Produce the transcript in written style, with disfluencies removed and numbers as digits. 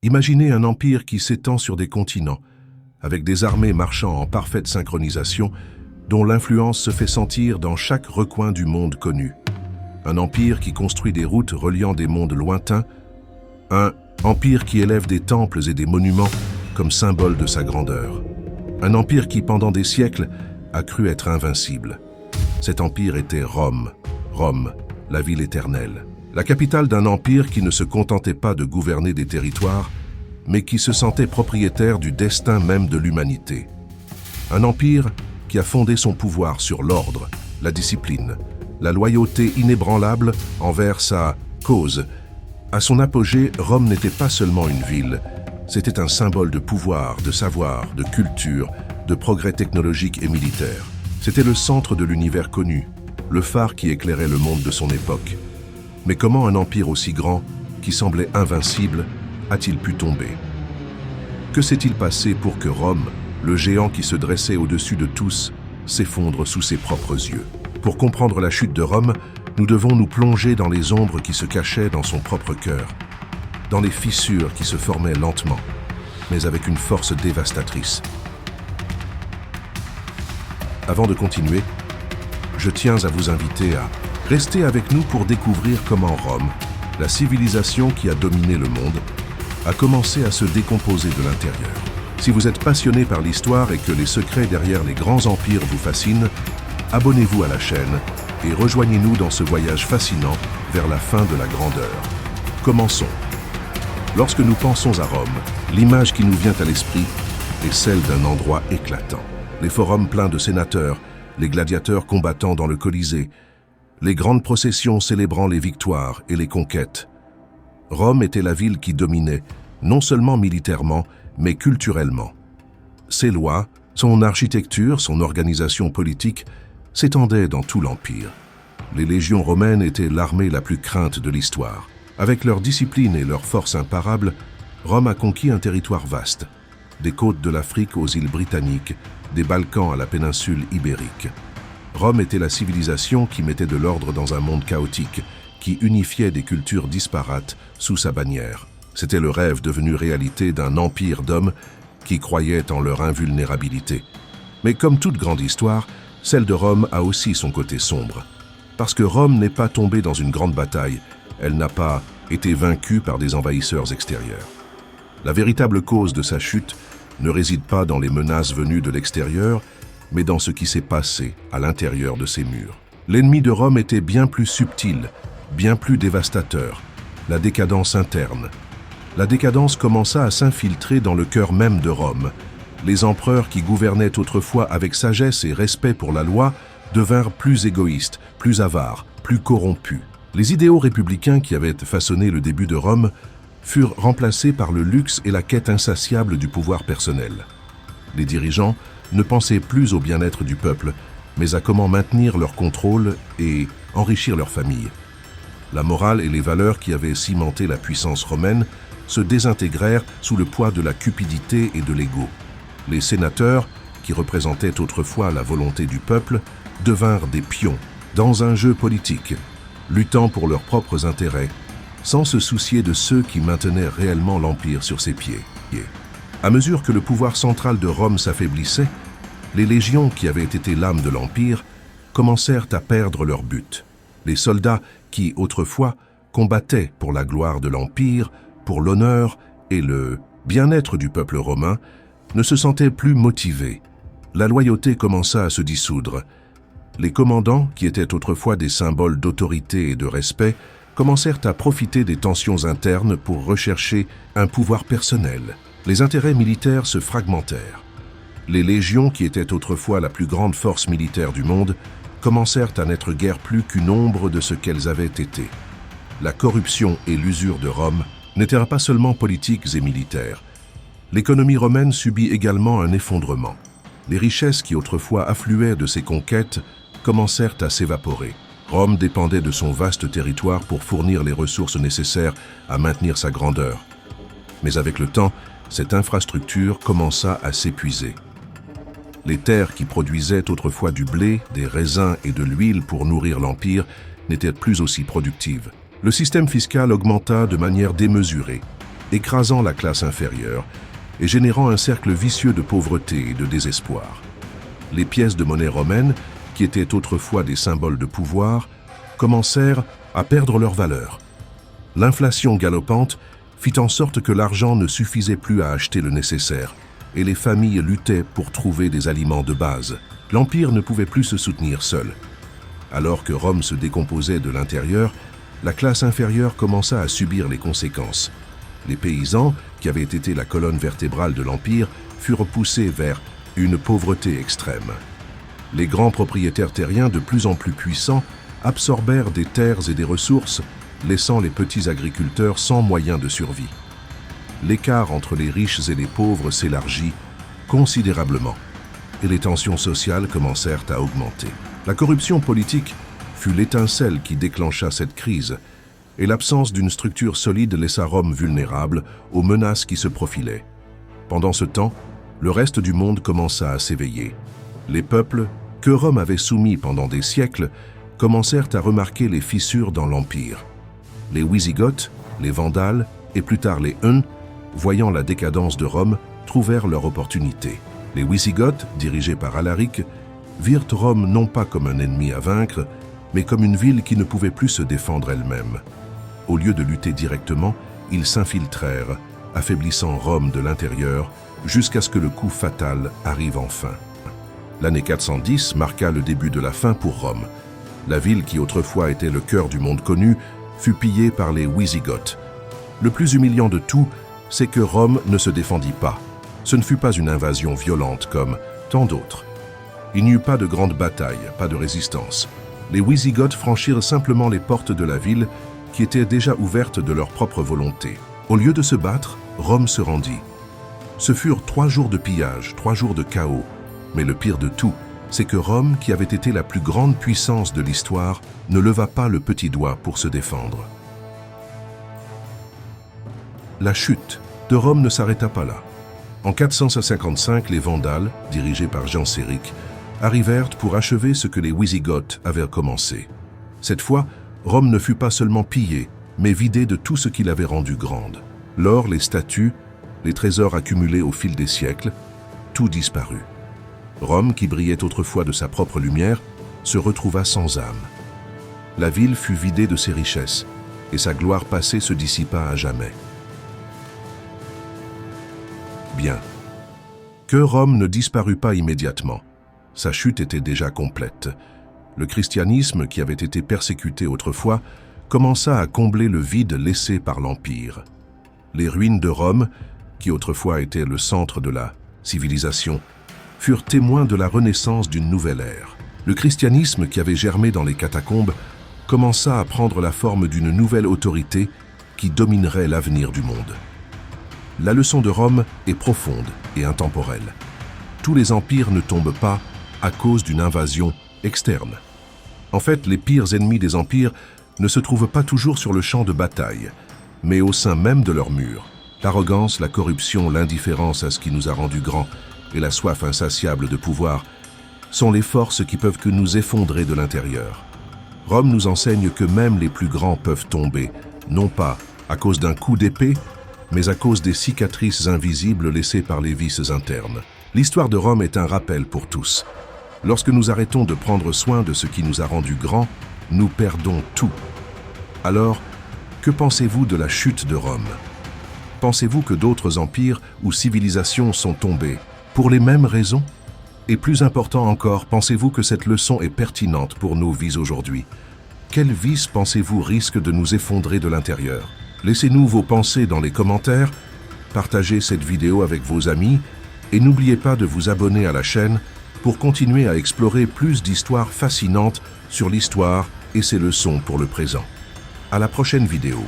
Imaginez un empire qui s'étend sur des continents, avec des armées marchant en parfaite synchronisation, dont l'influence se fait sentir dans chaque recoin du monde connu. Un empire qui construit des routes reliant des mondes lointains, un empire qui élève des temples et des monuments comme symbole de sa grandeur. Un empire qui, pendant des siècles, a cru être invincible. Cet empire était Rome. Rome, la ville éternelle. La capitale d'un empire qui ne se contentait pas de gouverner des territoires, mais qui se sentait propriétaire du destin même de l'humanité. Un empire qui a fondé son pouvoir sur l'ordre, la discipline, la loyauté inébranlable envers sa cause. À son apogée, Rome n'était pas seulement une ville, c'était un symbole de pouvoir, de savoir, de culture, de progrès technologique et militaire. C'était le centre de l'univers connu, le phare qui éclairait le monde de son époque. Mais comment un empire aussi grand, qui semblait invincible, a-t-il pu tomber? Que s'est-il passé pour que Rome, le géant qui se dressait au-dessus de tous, s'effondre sous ses propres yeux? Pour comprendre la chute de Rome, nous devons nous plonger dans les ombres qui se cachaient dans son propre cœur, dans les fissures qui se formaient lentement, mais avec une force dévastatrice. Avant de continuer, je tiens à vous inviter à rester avec nous pour découvrir comment Rome, la civilisation qui a dominé le monde, a commencé à se décomposer de l'intérieur. Si vous êtes passionné par l'histoire et que les secrets derrière les grands empires vous fascinent, abonnez-vous à la chaîne et rejoignez-nous dans ce voyage fascinant vers la fin de la grandeur. Commençons. Lorsque nous pensons à Rome, l'image qui nous vient à l'esprit est celle d'un endroit éclatant. Les forums pleins de sénateurs, les gladiateurs combattant dans le Colisée, les grandes processions célébrant les victoires et les conquêtes. Rome était la ville qui dominait, non seulement militairement, mais culturellement. Ses lois, son architecture, son organisation politique s'étendaient dans tout l'Empire. Les légions romaines étaient l'armée la plus crainte de l'histoire. Avec leur discipline et leur force imparable, Rome a conquis un territoire vaste, des côtes de l'Afrique aux îles britanniques, des Balkans à la péninsule ibérique. Rome était la civilisation qui mettait de l'ordre dans un monde chaotique, qui unifiait des cultures disparates sous sa bannière. C'était le rêve devenu réalité d'un empire d'hommes qui croyaient en leur invulnérabilité. Mais comme toute grande histoire, celle de Rome a aussi son côté sombre. Parce que Rome n'est pas tombée dans une grande bataille, elle n'a pas été vaincue par des envahisseurs extérieurs. La véritable cause de sa chute ne réside pas dans les menaces venues de l'extérieur, mais dans ce qui s'est passé à l'intérieur de ses murs. L'ennemi de Rome était bien plus subtil, bien plus dévastateur, la décadence interne. La décadence commença à s'infiltrer dans le cœur même de Rome. Les empereurs qui gouvernaient autrefois avec sagesse et respect pour la loi devinrent plus égoïstes, plus avares, plus corrompus. Les idéaux républicains qui avaient façonné le début de Rome furent remplacés par le luxe et la quête insatiable du pouvoir personnel. Les dirigeants ne pensaient plus au bien-être du peuple, mais à comment maintenir leur contrôle et enrichir leur famille. La morale et les valeurs qui avaient cimenté la puissance romaine se désintégrèrent sous le poids de la cupidité et de l'ego. Les sénateurs, qui représentaient autrefois la volonté du peuple, devinrent des pions dans un jeu politique, luttant pour leurs propres intérêts, sans se soucier de ceux qui maintenaient réellement l'Empire sur ses pieds. À mesure que le pouvoir central de Rome s'affaiblissait, les légions qui avaient été l'âme de l'Empire commencèrent à perdre leur but. Les soldats qui, autrefois, combattaient pour la gloire de l'Empire, pour l'honneur et le bien-être du peuple romain, ne se sentaient plus motivés. La loyauté commença à se dissoudre. Les commandants, qui étaient autrefois des symboles d'autorité et de respect, commencèrent à profiter des tensions internes pour rechercher un pouvoir personnel. Les intérêts militaires se fragmentèrent. Les légions, qui étaient autrefois la plus grande force militaire du monde, commencèrent à n'être guère plus qu'une ombre de ce qu'elles avaient été. La corruption et l'usure de Rome n'étaient pas seulement politiques et militaires. L'économie romaine subit également un effondrement. Les richesses qui autrefois affluaient de ses conquêtes commencèrent à s'évaporer. Rome dépendait de son vaste territoire pour fournir les ressources nécessaires à maintenir sa grandeur. Mais avec le temps, cette infrastructure commença à s'épuiser. Les terres qui produisaient autrefois du blé, des raisins et de l'huile pour nourrir l'Empire n'étaient plus aussi productives. Le système fiscal augmenta de manière démesurée. écrasant la classe inférieure et générant un cercle vicieux de pauvreté et de désespoir. Les pièces de monnaie romaine, qui étaient autrefois des symboles de pouvoir, commencèrent à perdre leur valeur. L'inflation galopante fit en sorte que l'argent ne suffisait plus à acheter le nécessaire, et les familles luttaient pour trouver des aliments de base. L'Empire ne pouvait plus se soutenir seul. Alors que Rome se décomposait de l'intérieur, la classe inférieure commença à subir les conséquences. Les paysans, qui avaient été la colonne vertébrale de l'Empire, furent poussés vers une pauvreté extrême. Les grands propriétaires terriens, de plus en plus puissants, absorbèrent des terres et des ressources, laissant les petits agriculteurs sans moyens de survie. L'écart entre les riches et les pauvres s'élargit considérablement, et les tensions sociales commencèrent à augmenter. La corruption politique fut l'étincelle qui déclencha cette crise, et l'absence d'une structure solide laissa Rome vulnérable aux menaces qui se profilaient. Pendant ce temps, le reste du monde commença à s'éveiller. Les peuples, que Rome avait soumis pendant des siècles, commencèrent à remarquer les fissures dans l'Empire. Les Wisigoths, les Vandales et plus tard les Huns, voyant la décadence de Rome, trouvèrent leur opportunité. Les Wisigoths, dirigés par Alaric, virent Rome non pas comme un ennemi à vaincre, mais comme une ville qui ne pouvait plus se défendre elle-même. Au lieu de lutter directement, ils s'infiltrèrent, affaiblissant Rome de l'intérieur, jusqu'à ce que le coup fatal arrive enfin. L'année 410 marqua le début de la fin pour Rome. La ville qui autrefois était le cœur du monde connu fut pillée par les Wisigoths. Le plus humiliant de tout, c'est que Rome ne se défendit pas. Ce ne fut pas une invasion violente comme tant d'autres. Il n'y eut pas de grande bataille, pas de résistance. Les Wisigoths franchirent simplement les portes de la ville qui étaient déjà ouvertes de leur propre volonté. Au lieu de se battre, Rome se rendit. Ce furent 3 jours de pillage, 3 jours de chaos. Mais le pire de tout, c'est que Rome, qui avait été la plus grande puissance de l'histoire, ne leva pas le petit doigt pour se défendre. La chute de Rome ne s'arrêta pas là. En 455, les Vandales, dirigés par Genséric, arrivèrent pour achever ce que les Wisigoths avaient commencé. Cette fois, Rome ne fut pas seulement pillée, mais vidée de tout ce qui l'avait rendue grande. L'or, les statues, les trésors accumulés au fil des siècles, tout disparut. Rome, qui brillait autrefois de sa propre lumière, se retrouva sans âme. La ville fut vidée de ses richesses, et sa gloire passée se dissipa à jamais. Bien. Que Rome ne disparut pas immédiatement. Sa chute était déjà complète. Le christianisme, qui avait été persécuté autrefois, commença à combler le vide laissé par l'Empire. Les ruines de Rome, qui autrefois étaient le centre de la civilisation, furent témoins de la renaissance d'une nouvelle ère. Le christianisme, qui avait germé dans les catacombes, commença à prendre la forme d'une nouvelle autorité qui dominerait l'avenir du monde. La leçon de Rome est profonde et intemporelle. Tous les empires ne tombent pas à cause d'une invasion externe. En fait, les pires ennemis des empires ne se trouvent pas toujours sur le champ de bataille, mais au sein même de leurs murs. L'arrogance, la corruption, l'indifférence à ce qui nous a rendus grands et la soif insatiable de pouvoir sont les forces qui peuvent que nous effondrer de l'intérieur. Rome nous enseigne que même les plus grands peuvent tomber, non pas à cause d'un coup d'épée, mais à cause des cicatrices invisibles laissées par les vices internes. L'histoire de Rome est un rappel pour tous. Lorsque nous arrêtons de prendre soin de ce qui nous a rendus grands, nous perdons tout. Alors, que pensez-vous de la chute de Rome? Pensez-vous que d'autres empires ou civilisations sont tombés pour les mêmes raisons? Et plus important encore, pensez-vous que cette leçon est pertinente pour nos vies aujourd'hui? Quels vices pensez-vous risquent de nous effondrer de l'intérieur? Laissez-nous vos pensées dans les commentaires, partagez cette vidéo avec vos amis et n'oubliez pas de vous abonner à la chaîne pour continuer à explorer plus d'histoires fascinantes sur l'histoire et ses leçons pour le présent. À la prochaine vidéo.